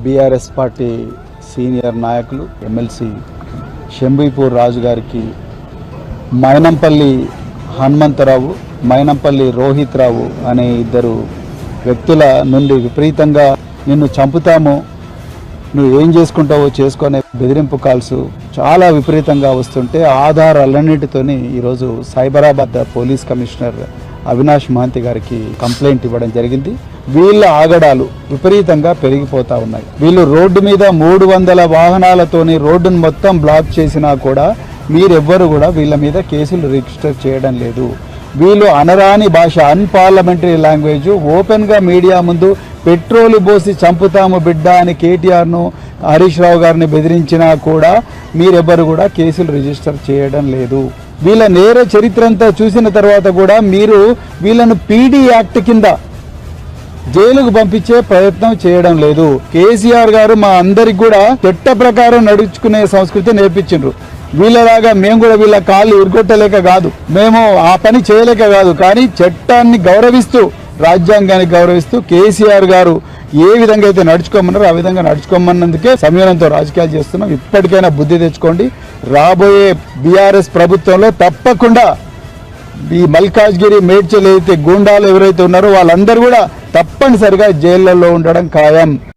BRS party senior నాయకులు MLC Shambipur రాజు గారికి మైనంపల్లి హనుమంతరావు, మైనంపల్లి రోహిత్ రావు అనే ఇద్దరు వ్యక్తుల నుండి విపరీతంగా నిన్ను చంపుతాము, నువ్వు ఏం చేసుకుంటావో చేసుకునే బెదిరింపు కాల్స్ చాలా విపరీతంగా వస్తుంటే ఆధారాలన్నింటితోని ఈరోజు సైబరాబాద్ పోలీస్ కమిషనర్ అవినాష్ మహంతి గారికి కంప్లైంట్ ఇవ్వడం జరిగింది. వీళ్ళ ఆగడాలు విపరీతంగా పెరిగిపోతూ ఉన్నాయి. వీళ్ళు రోడ్డు మీద 300 వాహనాలతోని రోడ్డును మొత్తం బ్లాక్ చేసినా కూడా మీరెవ్వరు కూడా వీళ్ళ మీద కేసులు రిజిస్టర్ చేయడం లేదు. వీళ్ళు అనరాని భాష, అన్పార్లమెంటరీ లాంగ్వేజ్ ఓపెన్గా మీడియా ముందు పెట్రోలు పోసి చంపుతాము బిడ్డ అని కేటీఆర్ను, హరీష్ రావు గారిని బెదిరించినా కూడా మీరెవ్వరు కూడా కేసులు రిజిస్టర్ చేయడం లేదు. వీళ్ళ నేర చరిత్ర అంతా చూసిన తర్వాత కూడా మీరు వీళ్ళను పీడీ యాక్ట్ కింద జైలుకు పంపించే ప్రయత్నం చేయడం లేదు. కేసీఆర్ గారు మా అందరికి కూడా చట్ట ప్రకారం నడుచుకునే సంస్కృతి నేర్పించిండ్రు. వీళ్ళలాగా మేము కూడా వీళ్ళ కాళ్ళు ఇరుగొట్టలేక కాదు, మేము ఆ పని చేయలేక కాదు, కానీ చట్టాన్ని గౌరవిస్తూ, రాజ్యాంగాన్ని గౌరవిస్తూ కేసీఆర్ గారు ఏ విధంగా అయితే నడుచుకోమన్నారో ఆ విధంగా నడుచుకోమన్నందుకే సంయమనంతో రాజకీయాలు చేస్తున్నాం. ఇప్పటికైనా బుద్ధి తెచ్చుకోండి. రాబోయే బీఆర్ఎస్ ప్రభుత్వంలో తప్పకుండా ఈ మల్కాజ్గిరి, మేడ్చల్ అయితే గూండాలు ఎవరైతే ఉన్నారో వాళ్ళందరూ కూడా తప్పనిసరిగా జైళ్లలో ఉండడం ఖాయం.